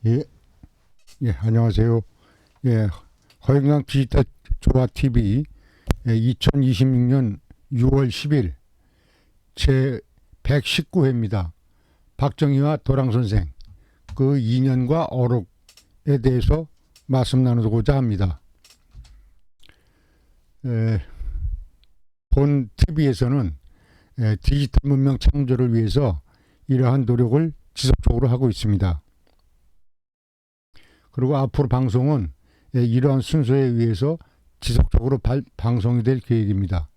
예, 예, 안녕하세요. 예, 허영랑 디지털 조화 TV 2026년 6월 10일 제 119회입니다. 박정희와 도랑 선생 그 인연과 어록에 대해서 말씀 나누고자 합니다. 예, 본 TV에서는 디지털 문명 창조를 위해서 이러한 노력을 지속적으로 하고 있습니다. 그리고 앞으로 방송은 이러한 순서에 의해서 지속적으로 방송이 될 계획입니다.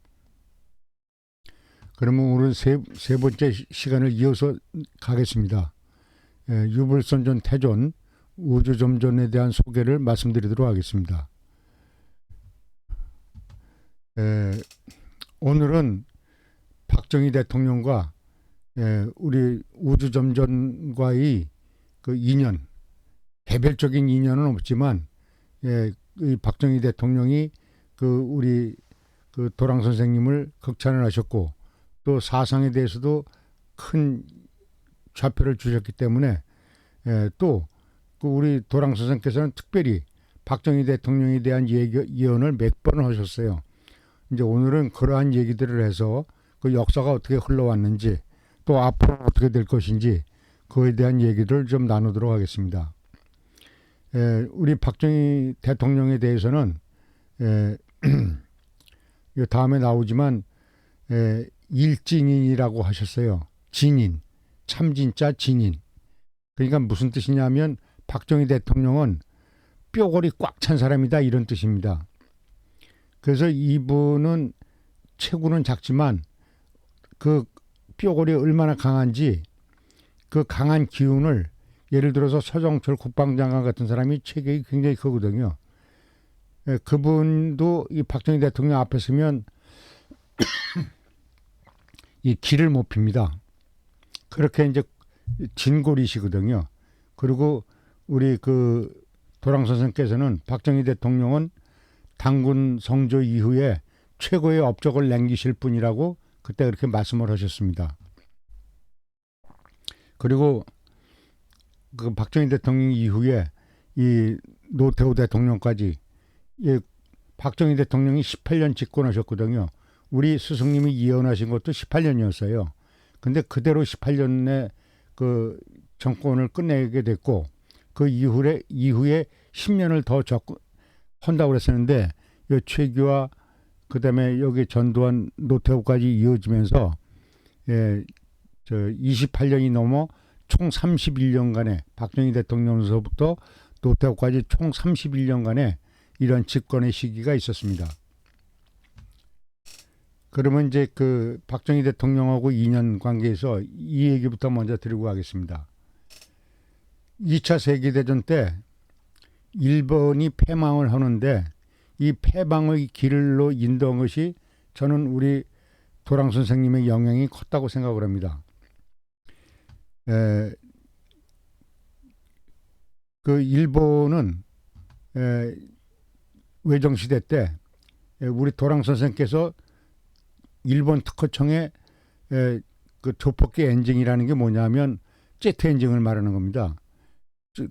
그러면 오늘 세 번째 시간을 이어서 가겠습니다. 유불선전 태존 우주점전에 대한 소개를 말씀드리도록 하겠습니다. 오늘은 박정희 대통령과 우리 우주점전과의 그 인연, 개별적인 인연은 없지만 이 박정희 대통령이 그 우리 그 도랑 선생님을 극찬을 하셨고 또 사상에 대해서도 큰 좌표를 주셨기 때문에 또 그 우리 도랑 선생께서는 특별히 박정희 대통령에 대한 예언을 몇 번 하셨어요. 이제 오늘은 그러한 얘기들을 해서 그 역사가 어떻게 흘러왔는지 또 앞으로 어떻게 될 것인지 그에 대한 얘기를 좀 나누도록 하겠습니다. 우리 박정희 대통령에 대해서는 다음에 나오지만 일진인이라고 하셨어요. 진인, 참진짜 진인. 그러니까 무슨 뜻이냐면 박정희 대통령은 뼈골이 꽉 찬 사람이다 이런 뜻입니다. 그래서 이분은 체구는 작지만 그 뼈골이 얼마나 강한지 그 강한 기운을 예를 들어서 서정철 국방장관 같은 사람이 체격이 굉장히 크거든요. 그분도 이 박정희 대통령 앞에 서면 이 기를 못 핍니다. 그렇게 이제 진골이시거든요. 그리고 우리 그 도랑 선생께서는 박정희 대통령은 당군 성조 이후에 최고의 업적을 남기실 분이라고 그때 그렇게 말씀을 하셨습니다. 그리고 그 박정희 대통령 이후에 이 노태우 대통령까지 박정희 대통령이 18년 집권하셨거든요. 우리 스승님이 예언하신 것도 18년이었어요. 근데 그대로 18년에 그 정권을 끝내게 됐고 그 이후에 10년을 더 한다고 그랬었는데 이 최규와 그다음에 여기 전두환 노태우까지 이어지면서 28년이 넘어 총 31년간의 박정희 대통령서부터 노태우까지 총 31년간의 이런 집권의 시기가 있었습니다. 그러면 이제 그 박정희 대통령하고 인연 관계에서 이 얘기부터 먼저 드리고 가겠습니다. 2차 세계대전 때 일본이 패망을 하는데 이 패망의 길로 인도한 것이 저는 우리 도랑 선생님의 영향이 컸다고 생각을 합니다. 그 일본은 외정시대 때 우리 도랑 선생께서 일본 특허청에 그 조폭기 엔진이라는 게 뭐냐면 제트 엔진을 말하는 겁니다.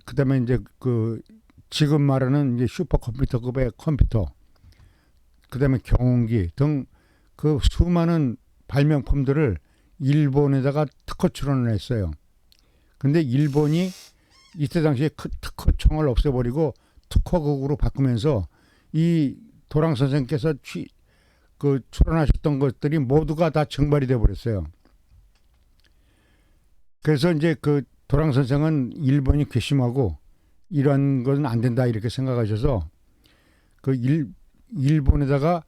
그 다음에 이제 그 지금 말하는 이제 슈퍼컴퓨터급의 컴퓨터, 그 다음에 경운기 등 그 수많은 발명품들을 일본에다가 특허 출원을 했어요. 근데 일본이 이때 당시에 특허청을 없애버리고 특허국으로 바꾸면서 이 도랑 선생께서 그 출원하셨던 것들이 모두가 다 증발이 돼 버렸어요. 그래서 이제 그 도랑 선생은 일본이 괘씸하고 이런 건 안 된다 이렇게 생각하셔서 그 일본에다가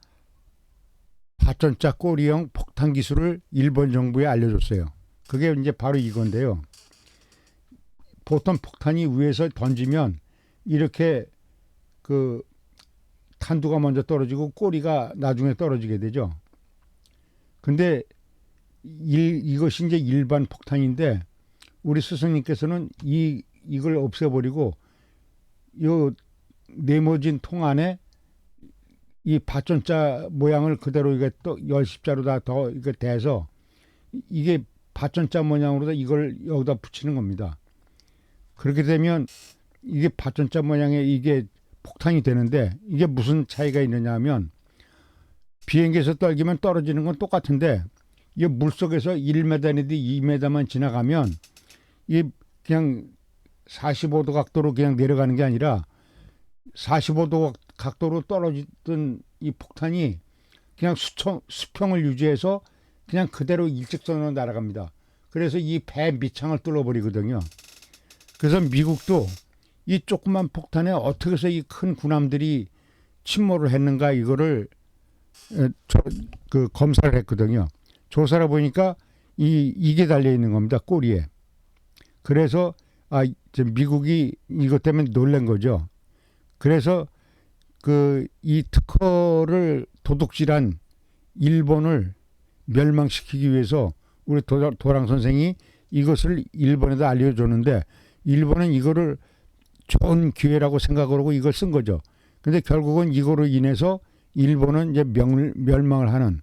발전자 꼬리형 폭탄 기술을 일본 정부에 알려줬어요. 그게 이제 바로 이건데요. 보통 폭탄이 위에서 던지면 이렇게 그 탄두가 먼저 떨어지고 꼬리가 나중에 떨어지게 되죠. 근데 이것이 이제 일반 폭탄인데 우리 스승님께서는 이걸 없애버리고 요 네모진 통 안에 이 발전자 모양을 그대로 이게 또 열십자로 다 더 이게 대서 이게 발전자 모양으로 이걸 여기다 붙이는 겁니다. 그렇게 되면 이게 발전자 모양의 이게 폭탄이 되는데 이게 무슨 차이가 있느냐 하면 비행기에서 떨기면 떨어지는 건 똑같은데 이게 물속에서 1m인데 2m만 지나가면 이게 그냥 45도 각도로 그냥 내려가는 게 아니라 45도 각도로 떨어지던 이 폭탄이 그냥 수평을 유지해서 그냥 그대로 일직선으로 날아갑니다. 그래서 이 배 밑창을 뚫어버리거든요. 그래서 미국도 이 조그만 폭탄에 어떻게 해서 이 큰 군함들이 침몰을 했는가 이거를 검사를 했거든요. 조사를 보니까 이게 달려 있는 겁니다. 꼬리에. 그래서 미국이 이것 때문에 놀란 거죠. 그래서 이 특허를 도둑질한 일본을 멸망시키기 위해서 우리 도랑 선생이 이것을 일본에다 알려줬는데 일본은 이거를 좋은 기회라고 생각을 하고 이걸 쓴 거죠. 근데 결국은 이거로 인해서 일본은 이제 멸망을 하는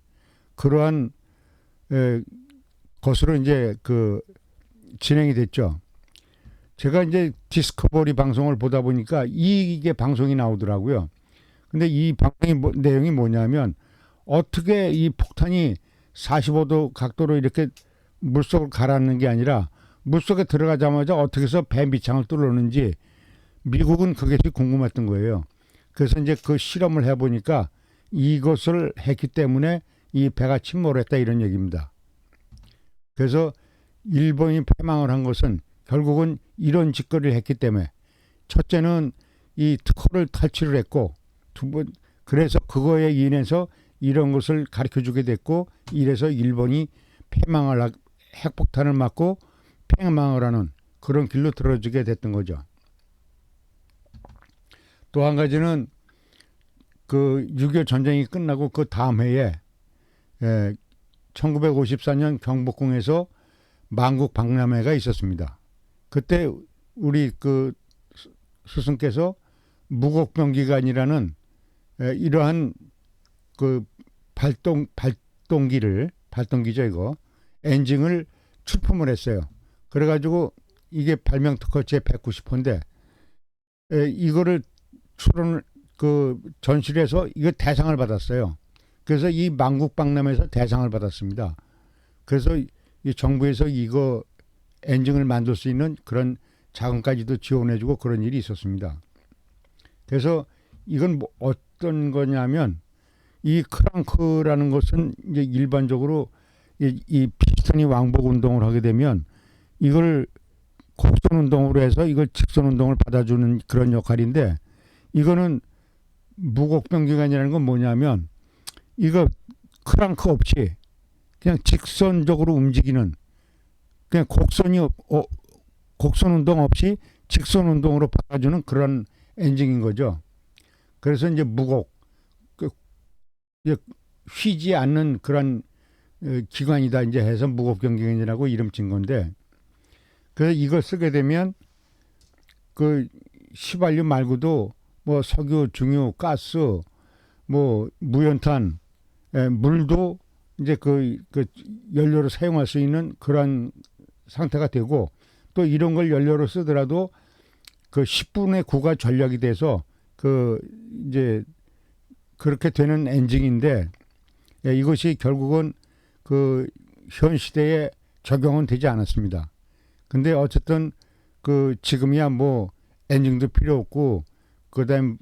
그러한 것으로 이제 진행이 됐죠. 제가 이제 디스커버리 방송을 보다 보니까 이게 방송이 나오더라고요. 근데 이 방송의 내용이 뭐냐면 어떻게 이 폭탄이 45도 각도로 이렇게 물속을 가라앉는 게 아니라 물속에 들어가자마자 어떻게 해서 배 밑창을 뚫었는지 미국은 그것이 궁금했던 거예요. 그래서 이제 그 실험을 해보니까 이것을 했기 때문에 이 배가 침몰했다 이런 얘기입니다. 그래서 일본이 패망을 한 것은 결국은 이런 짓거리를 했기 때문에 첫째는 이 특허를 탈취를 했고 두 번 그래서 그거에 인해서 이런 것을 가르쳐주게 됐고 이래서 일본이 핵폭탄을 맞고 패망을 하는 그런 길로 들어주게 됐던 거죠. 또 한 가지는 6.25 전쟁이 끝나고 그 다음 해에 1954년 경복궁에서 만국 박람회가 있었습니다. 그때 우리 스승께서 무곡병기관이라는 이러한 발동기죠 이거 엔진을 출품을 했어요. 그래가지고 이게 발명 특허 제 190호인데 이거를 전시를 해서 이거 대상을 받았어요. 그래서 이 만국박람회에서 대상을 받았습니다. 그래서 이 정부에서 이거 엔진을 만들 수 있는 그런 자금까지도 지원해주고 그런 일이 있었습니다. 그래서 이건 어떤 거냐면 이 크랑크라는 것은 이제 일반적으로 이 피스톤이 왕복 운동을 하게 되면 이걸 곡선 운동으로 해서 이걸 직선 운동을 받아주는 그런 역할인데 이거는 무곡병기관이라는 건 뭐냐면 이거 크랑크 없이 그냥 직선적으로 움직이는 그냥 곡선 운동 없이 직선 운동으로 받아주는 그런 엔진인 거죠. 그래서 이제 휘지 않는 그런 기관이다 이제 해서 무곡병기관이라고 이름 진 건데 그래서 이걸 쓰게 되면 휘발유 말고도 뭐 석유, 중유, 가스, 뭐 무연탄, 물도 이제 연료로 사용할 수 있는 그런 상태가 되고 또 이런 걸 연료로 쓰더라도 10분의 9가 전력이 돼서 이제 그렇게 되는 엔진인데 이것이 결국은 현 시대에 적용은 되지 않았습니다. 근데 어쨌든 지금이야 뭐 엔진도 필요 없고 그다음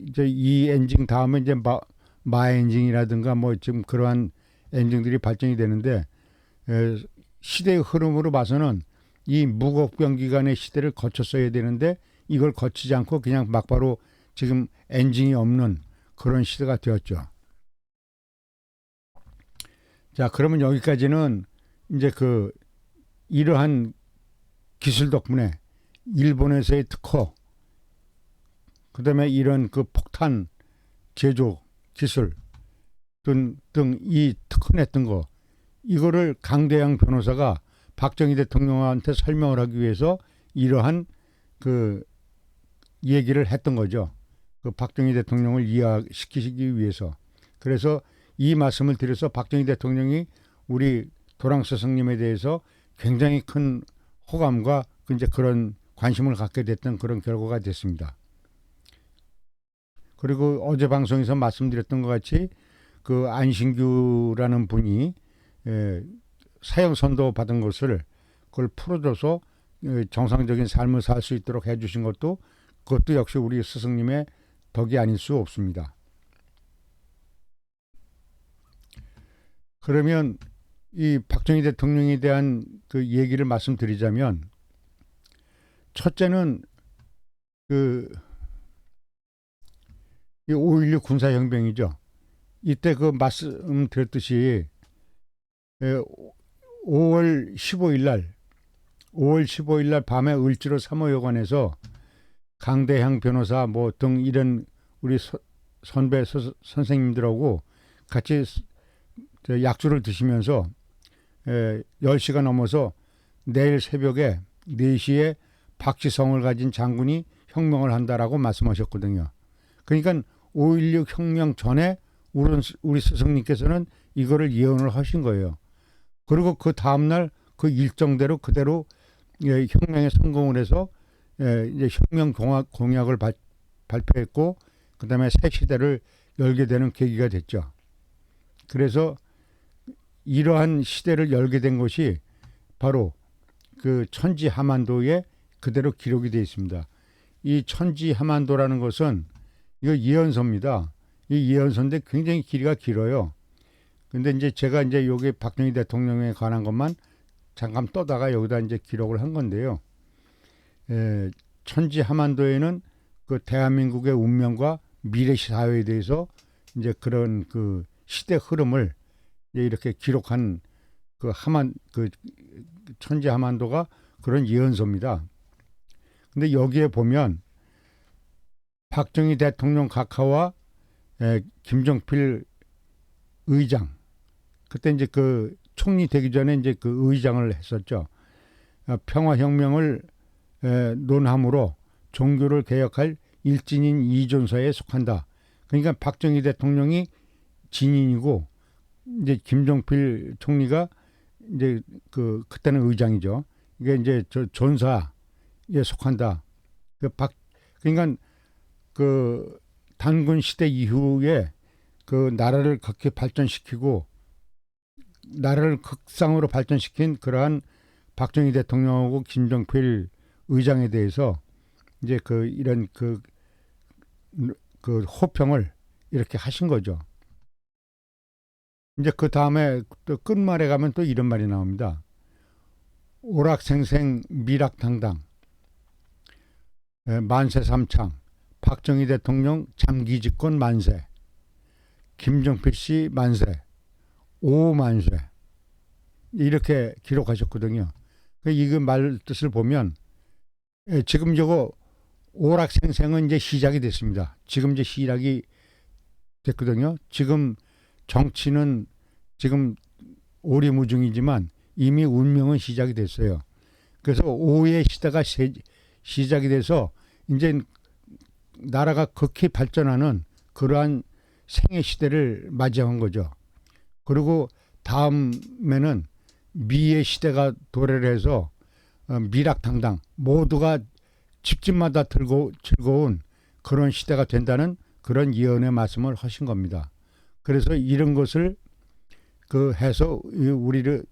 이제 이 엔진 다음에 이제 마 엔진이라든가 뭐 지금 그러한 엔진들이 발전이 되는데 시대의 흐름으로 봐서는 이 무곡병기관의 시대를 거쳤어야 되는데 이걸 거치지 않고 그냥 막바로 지금 엔진이 없는 그런 시대가 되었죠. 자, 그러면 여기까지는 이제 이러한 기술 덕분에 일본에서의 특허, 그다음에 이런 폭탄 제조 기술 등 이 특허냈던 거 이거를 강대양 변호사가 박정희 대통령한테 설명을 하기 위해서 이러한 얘기를 했던 거죠. 박정희 대통령을 이해시키기 위해서. 그래서 이 말씀을 드려서 박정희 대통령이 우리 도랑 스승님에 대해서 굉장히 큰 호감과 이제 그런 관심을 갖게 됐던 그런 결과가 됐습니다. 그리고 어제 방송에서 말씀드렸던 것 같이 그 안신규라는 분이 사형 선고 받은 것을 그걸 풀어줘서 정상적인 삶을 살 수 있도록 해주신 것도 그것도 역시 우리 스승님의 덕이 아닐 수 없습니다. 그러면 이 박정희 대통령에 대한 그 얘기를 말씀드리자면 첫째는 그 5.16 군사혁명이죠. 이때 그 말씀드렸듯이 5월 15일 날 밤에 을지로 사무여관에서 강대향 변호사 뭐 등 이런 우리 선배 선생님들하고 같이 약주를 드시면서 10시가 넘어서 내일 새벽에 4시에 박지성을 가진 장군이 혁명을 한다라고 말씀하셨거든요. 그러니까 5.16 혁명 전에 우리 스승님께서는 이거를 예언을 하신 거예요. 그리고 그 다음날 그 일정대로 그대로 혁명에 성공을 해서 이제 혁명 공약을 발표했고 그 다음에 새 시대를 열게 되는 계기가 됐죠. 그래서 이러한 시대를 열게 된 것이 바로 그 천지하만도에 그대로 기록이 되어 있습니다. 이 천지하만도라는 것은 이거 예언서입니다. 이 예언서인데 굉장히 길이가 길어요. 근데 이제 제가 이제 여기 박정희 대통령에 관한 것만 잠깐 떠다가 여기다 이제 기록을 한 건데요. 천지하만도에는 그 대한민국의 운명과 미래 사회에 대해서 이제 그런 그 시대 흐름을 이렇게 기록한 그 천지하만도가 그런 예언서입니다. 근데 여기에 보면 박정희 대통령 각하와 김정필 의장, 그때 이제 그 총리 되기 전에 이제 그 의장을 했었죠. 평화혁명을 논함으로 종교를 개혁할 일진인 이존서에 속한다. 그러니까 박정희 대통령이 진인이고 이제 김정필 총리가 이제 그때는 의장이죠. 이게 이제 존사에 속한다. 그러니까 그 단군 시대 이후에 그 나라를 그렇게 발전시키고 나라를 극상으로 발전시킨 그러한 박정희 대통령하고 김정필 의장에 대해서 이제 이런 호평을 이렇게 하신 거죠. 이제 그 다음에 또 끝말에 가면 또 이런 말이 나옵니다. 오락생생 미락당당 만세삼창 박정희 대통령 장기집권 만세 김정필 씨 만세 오만세 이렇게 기록하셨거든요. 이거 말 뜻을 보면 지금 저거 오락생생은 이제 시작이 됐습니다. 지금 이제 시작이 됐거든요. 지금 정치는 지금 오리무중이지만 이미 운명은 시작이 됐어요. 그래서 오의 시대가 시작이 돼서 이제 나라가 극히 발전하는 그러한 생애 시대를 맞이한 거죠. 그리고 다음에는 미의 시대가 도래를 해서 미락당당 모두가 집집마다 즐거운 그런 시대가 된다는 그런 예언의 말씀을 하신 겁니다. 그래서 이런 것을 해서 우리를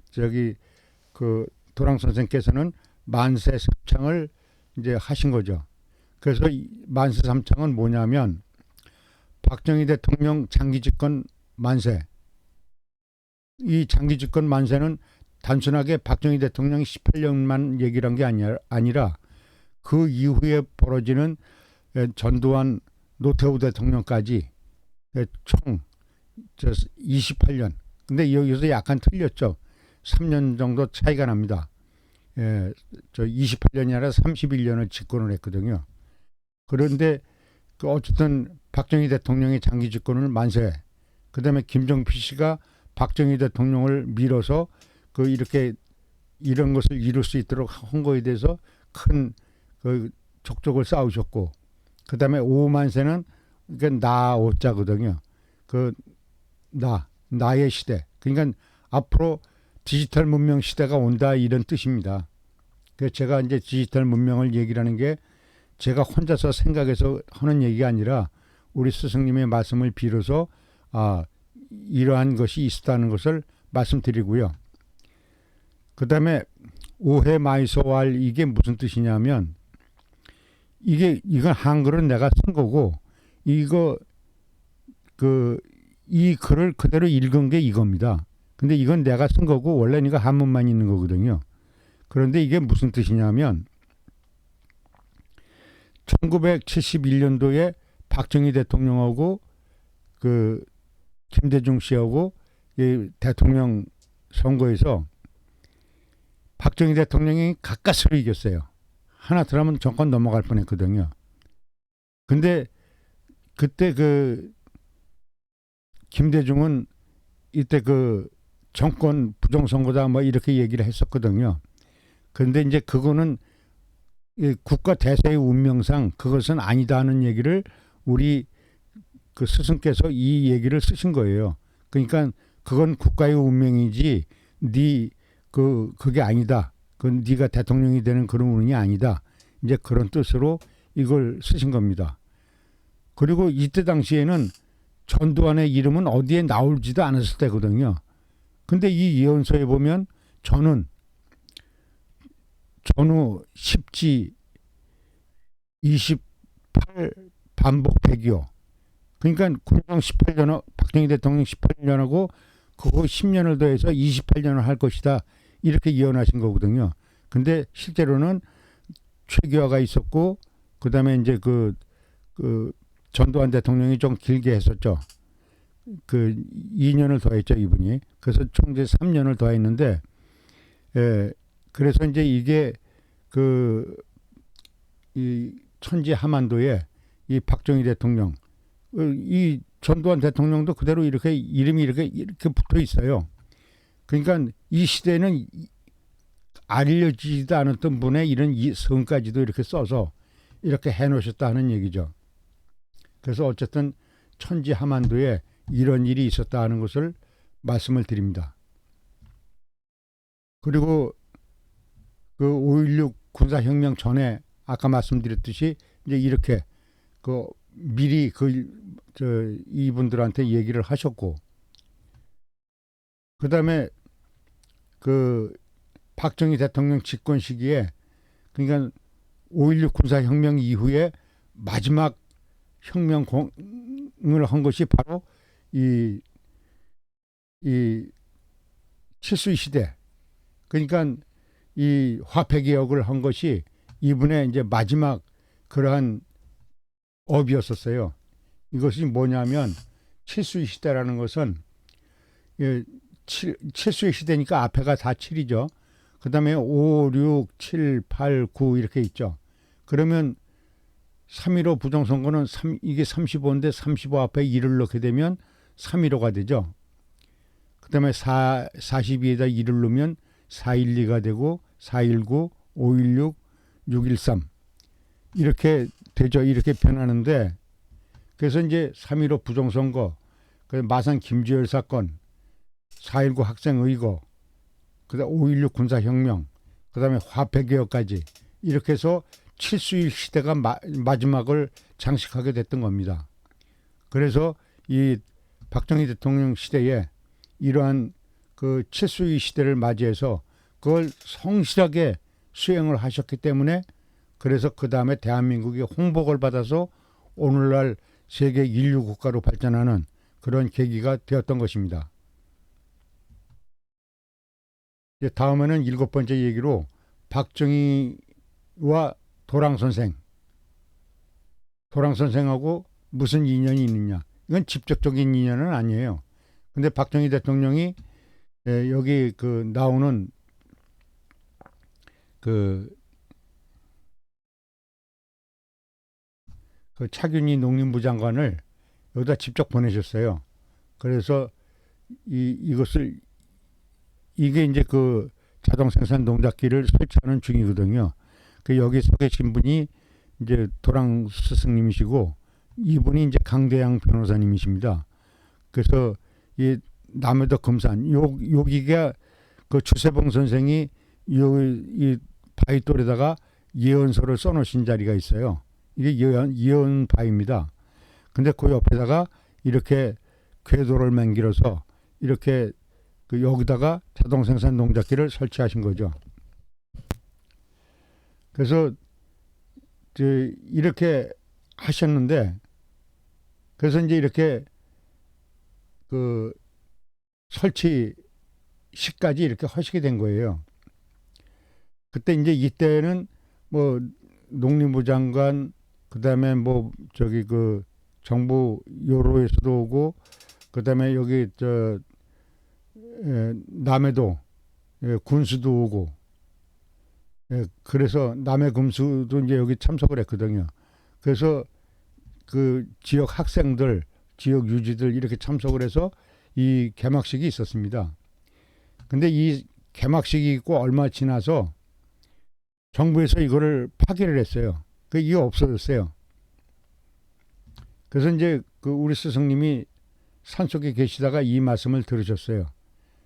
도랑 선생께서는 만세 삼창을 이제 하신 거죠. 그래서 만세 삼창은 뭐냐면 박정희 대통령 장기 집권 만세. 이 장기 집권 만세는 단순하게 박정희 대통령이 18년만 얘기를 한 게 아니라 그 이후에 벌어지는 전두환 노태우 대통령까지 총 28년. 근데 여기서 약간 틀렸죠. 3년 정도 차이가 납니다. 28년이 아니라 31년을 집권을 했거든요. 그런데 어쨌든 박정희 대통령의 장기 집권을 만세. 그다음에 김정필 씨가 박정희 대통령을 밀어서 이렇게 이런 것을 이룰 수 있도록 한 거에 대해서 큰 족적을 쌓으셨고, 그다음에 오만세는 나 오자거든요. 나의 시대. 그러니까 앞으로 디지털 문명 시대가 온다 이런 뜻입니다. 그래서 제가 이제 디지털 문명을 얘기하는 게 제가 혼자서 생각해서 하는 얘기가 아니라 우리 스승님의 말씀을 빌어서 이러한 것이 있었다는 것을 말씀드리고요. 그 다음에 오해 마이소알 이게 무슨 뜻이냐면 이건 한글은 내가 쓴 거고 이 글을 그대로 읽은 게 이겁니다. 근데 이건 내가 쓴 거고 원래는 이거 한문만 있는 거거든요. 그런데 이게 무슨 뜻이냐면 1971년도에 박정희 대통령하고 그 김대중 씨하고 이 대통령 선거에서 박정희 대통령이 가까스로 이겼어요. 하나 들어가면 정권 넘어갈 뻔했거든요. 근데 그때 그 김대중은 이때 그 정권 부정선거다 뭐 이렇게 얘기를 했었거든요. 그런데 이제 그거는 국가 대세의 운명상 그것은 아니다 하는 얘기를 우리 그 스승께서 이 얘기를 쓰신 거예요. 그러니까 그건 국가의 운명이지 그게 아니다. 그건 네가 대통령이 되는 그런 운이 아니다. 이제 그런 뜻으로 이걸 쓰신 겁니다. 그리고 이때 당시에는 전두환의 이름은 어디에 나올지도 않았을 때거든요. 근데 이 예언서에 보면 전후 10지 28 반복 100이요. 그러니까 군정 18년, 박정희 대통령 18년하고 그거 10년을 더해서 28년을 할 것이다. 이렇게 예언하신 거거든요. 근데 실제로는 최규하가 있었고 그다음에 이제 그 전두환 대통령이 좀 길게 했었죠. 그 2년을 더했죠, 이분이. 그래서 총 이제 3년을 더했는데 그래서 이제 이게 이 천지 하만도에 이 박정희 대통령 이 전두환 대통령도 그대로 이렇게 이름이 이렇게 붙어 있어요. 그러니까 이 시대는 알려지지도 않았던 분의 이런 성까지도 이렇게 써서 이렇게 해놓으셨다는 얘기죠. 그래서 어쨌든 천지 하만도에 이런 일이 있었다 하는 것을 말씀을 드립니다. 그리고 그 5.16 군사혁명 전에 아까 말씀드렸듯이 이제 이렇게 미리 이분들한테 얘기를 하셨고, 그 다음에 박정희 대통령 집권 시기에 그러니까 5.16 군사혁명 이후에 마지막 혁명을 한 것이 바로 이 칠수의 시대. 그러니까 이 화폐개혁을 한 것이 이분의 이제 마지막 그러한 업이었었어요. 이것이 뭐냐면 칠수의 시대라는 것은 칠수의 시대니까 앞에가 다 7이죠. 그 다음에 5, 6, 7, 8, 9 이렇게 있죠. 그러면 3.15 부정선거는 이게 35인데 35 앞에 1을 넣게 되면 3.15가 되죠. 그 다음에 42에다 1을 넣으면 4.12가 되고 4.19, 5.16, 6.13 이렇게 되죠. 이렇게 변하는데 그래서 이제 3.15 부정선거, 마산 김주열 사건, 4.19 학생의거, 그다음 5.16 군사혁명, 그다음에 화폐개혁까지 이렇게 해서 칠수의 시대가 마지막을 장식하게 됐던 겁니다. 그래서 이 박정희 대통령 시대에 이러한 그 칠수의 시대를 맞이해서 그걸 성실하게 수행을 하셨기 때문에 그래서 그 다음에 대한민국이 홍복을 받아서 오늘날 세계 인류 국가로 발전하는 그런 계기가 되었던 것입니다. 이제 다음에는 7번째 얘기로 박정희와 도랑 선생하고 무슨 인연이 있느냐. 이건 직접적인 인연은 아니에요. 근데 박정희 대통령이 여기 나오는 그 차균희 농림부 장관을 여기다 직접 보내셨어요. 그래서 이게 이제 자동 생산 농작기를 설치하는 중이거든요. 여기 서 계신 분이 이제 도랑 스승님이시고 이분이 이제 강대양 변호사님이십니다. 그래서 이 남해도 금산 여기가 주세봉 선생이 이 바위 돌에다가 예언서를 써놓으신 자리가 있어요. 이게 예언 바위입니다. 근데 그 옆에다가 이렇게 궤도를 만들어서 이렇게 그 여기다가 자동생산 농작기를 설치하신 거죠. 그래서 이렇게 하셨는데, 그래서 이제 이렇게 그 설치 시까지 이렇게 하시게 된 거예요. 그때 이제 이때는 뭐 농림부 장관, 그다음에 뭐 저기 그 정부 요로에서도 오고, 그다음에 여기 남해도 군수도 오고, 그래서 남해 금수도 이제 여기 참석을 했거든요. 그래서 그 지역 학생들, 지역 유지들 이렇게 참석을 해서 이 개막식이 있었습니다. 근데 이 개막식이 있고 얼마 지나서 정부에서 이거를 파기를 했어요. 이게 없어졌어요. 그래서 이제 그 우리 스승님이 산속에 계시다가 이 말씀을 들으셨어요.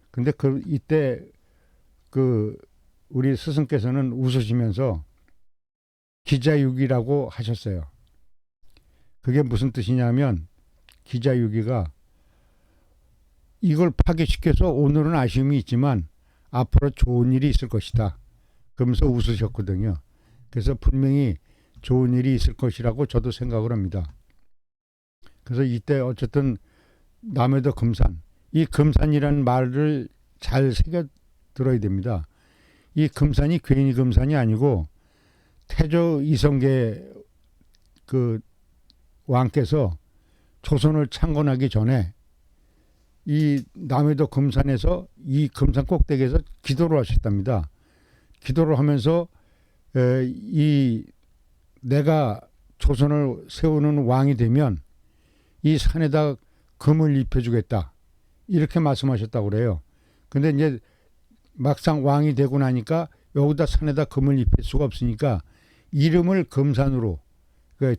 근데 이때 그 우리 스승께서는 웃으시면서 기자유기라고 하셨어요. 그게 무슨 뜻이냐면, 기자유기가 이걸 파괴시켜서 오늘은 아쉬움이 있지만 앞으로 좋은 일이 있을 것이다, 그러면서 웃으셨거든요. 그래서 분명히 좋은 일이 있을 것이라고 저도 생각을 합니다. 그래서 이때 어쨌든 남해도 금산, 이 금산이라는 말을 잘 새겨 들어야 됩니다. 이 금산이 괜히 금산이 아니고 태조 이성계 그 왕께서 조선을 창건하기 전에 이 남해도 금산에서 이 금산 꼭대기에서 기도를 하셨답니다. 기도를 하면서 이 내가 조선을 세우는 왕이 되면 이 산에다 금을 입혀주겠다, 이렇게 말씀하셨다고 그래요. 근데 이제 막상 왕이 되고 나니까 여기다 산에다 금을 입힐 수가 없으니까 이름을 금산으로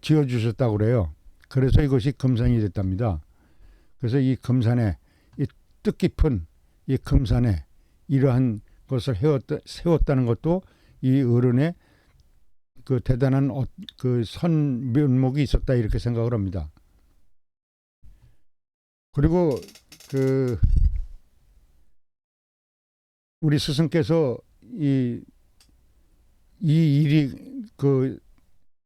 지어주셨다고 그래요. 그래서 이것이 금산이 됐답니다. 그래서 이 금산에, 이 뜻깊은 이 금산에 이러한 것을 세웠다는 것도 이 어른의 그 대단한 그 선면목이 있었다, 이렇게 생각을 합니다. 그리고 그 우리 스승께서 이 일이 그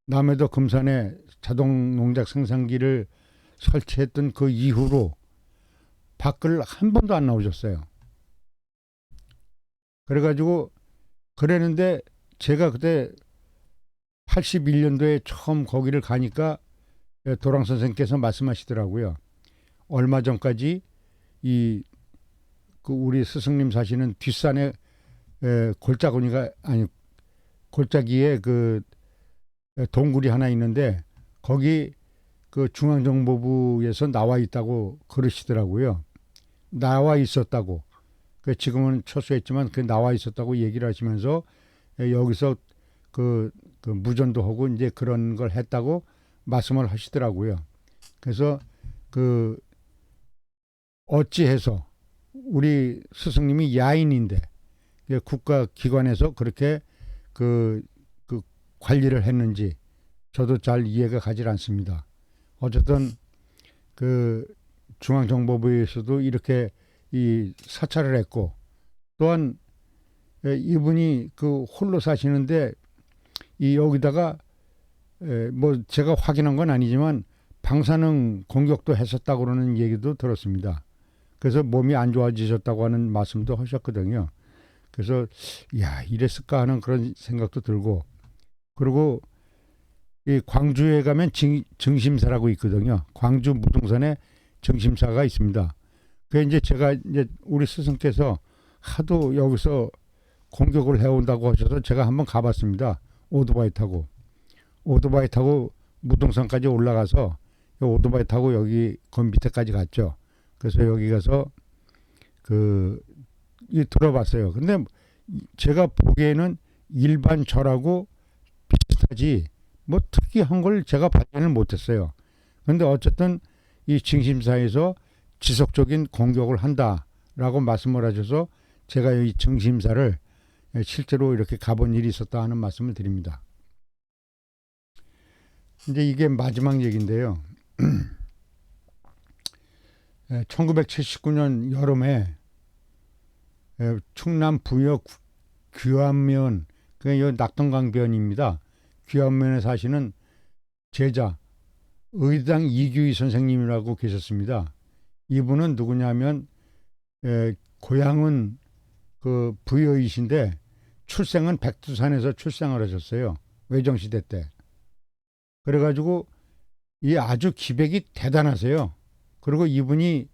남해도 금산에 자동 농작 생산기를 설치했던 그 이후로 밖을 한 번도 안 나오셨어요. 그래가지고 그랬는데 제가 그때 81년도에 처음 거기를 가니까 도랑 선생님께서 말씀하시더라고요. 얼마 전까지 그 우리 스승님 사시는 뒷산에 골짜기가 아니 골짜기에 그 동굴이 하나 있는데 거기 그 중앙정보부에서 나와 있다고 그러시더라고요. 나와 있었다고. 지금은 철수했지만 그 나와 있었다고 얘기를 하시면서 여기서 그 무전도 하고 이제 그런 걸 했다고 말씀을 하시더라고요. 그래서 그 어찌해서 우리 스승님이 야인인데 국가기관에서 그렇게 그 관리를 했는지 저도 잘 이해가 가질 않습니다. 어쨌든 그 중앙정보부에서도 이렇게 이 사찰을 했고, 또한 이분이 그 홀로 사시는데 이 여기다가 뭐 제가 확인한 건 아니지만 방사능 공격도 했었다고 그러는 얘기도 들었습니다. 그래서 몸이 안 좋아지셨다고 하는 말씀도 하셨거든요. 그래서 야, 이랬을까 하는 그런 생각도 들고, 그리고 이 광주에 가면 증심사라고 있거든요. 광주 무등산에 증심사가 있습니다. 그 이제 제가 이제 우리 스승께서 하도 여기서 공격을 해온다고 하셔서 제가 한번 가봤습니다. 오토바이 타고 무등산까지 올라가서 오토바이 타고 여기 그 밑에까지 갔죠. 그래서 여기 가서 들어봤어요. 근데 제가 보기에는 일반 절하고 비슷하지 뭐 특이한 걸 제가 발견을 못했어요. 그런데 어쨌든 이 증심사에서 지속적인 공격을 한다라고 말씀을 하셔서 제가 이 증심사를 실제로 이렇게 가본 일이 있었다 하는 말씀을 드립니다. 이제 이게 마지막 얘기인데요. 1979년 여름에 충남 부여 귀암면, 그 낙동강변입니다. 귀암면에 사시는 제자 의당 이규희 선생님이라고 계셨습니다. 이분은 누구냐면 고향은 그 부여이신데 출생은 백두산에서 출생을 하셨어요. 외정시대 때. 그래가지고 이 아주 기백이 대단하세요. 그리고 이분이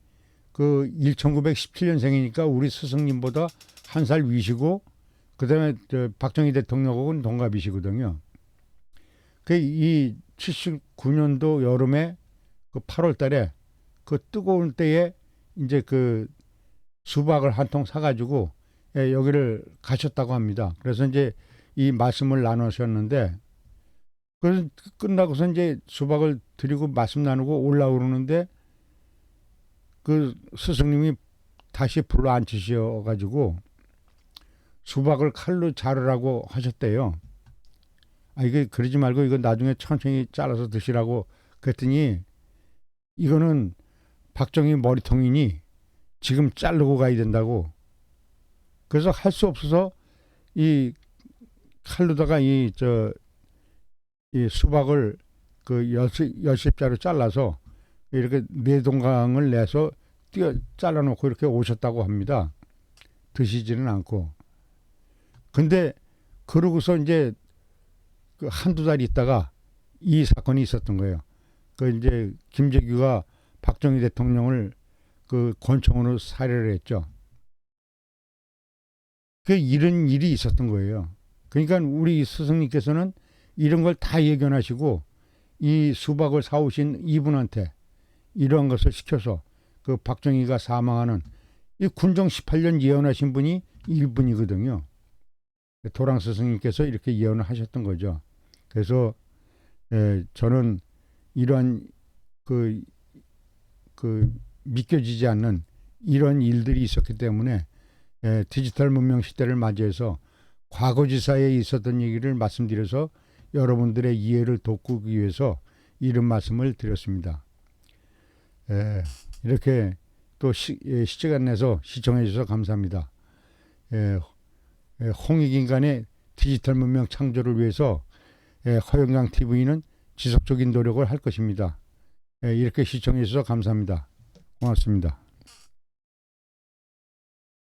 그 1917년생이니까 우리 스승님보다 한 살 위시고, 그다음에 박정희 대통령하고는 동갑이시거든요. 그 이 79년도 여름에 그 8월달에 그 뜨거운 때에 이제 그 수박을 한 통 사가지고 여기를 가셨다고 합니다. 그래서 이제 이 말씀을 나누셨는데, 그래서 끝나고서 이제 수박을 드리고 말씀 나누고 올라오르는데 그 스승님이 다시 불러 앉히셔가지고 수박을 칼로 자르라고 하셨대요. 이게 그러지 말고 이거 나중에 천천히 잘라서 드시라고 그랬더니, 이거는 박정희 머리통이니 지금 자르고 가야 된다고. 그래서 할 수 없어서 이 칼로다가 이 수박을 그 열십자로 잘라서 이렇게 뇌동강을 내서 잘라놓고 이렇게 오셨다고 합니다. 드시지는 않고. 근데 그러고서 이제 그 한두 달 있다가 이 사건이 있었던 거예요. 그 이제 김재규가 박정희 대통령을 그 권총으로 살해를 했죠. 그 이런 일이 있었던 거예요. 그러니까 우리 스승님께서는 이런 걸 다 예견하시고 이 수박을 사오신 이분한테 이러한 것을 시켜서 그 박정희가 사망하는 이 군정 18년 예언하신 분이 이분이거든요. 도랑 스승님께서 이렇게 예언을 하셨던 거죠. 그래서 저는 이러한 그 믿겨지지 않는 이런 일들이 있었기 때문에 디지털 문명 시대를 맞이해서 과거지사에 있었던 얘기를 말씀드려서 여러분들의 이해를 돕기 위해서 이런 말씀을 드렸습니다. 이렇게 또 시간 내서 시청해 주셔서 감사합니다. 홍익인간의 디지털 문명 창조를 위해서 허영강 TV는 지속적인 노력을 할 것입니다. 이렇게 시청해 주셔서 감사합니다. 고맙습니다.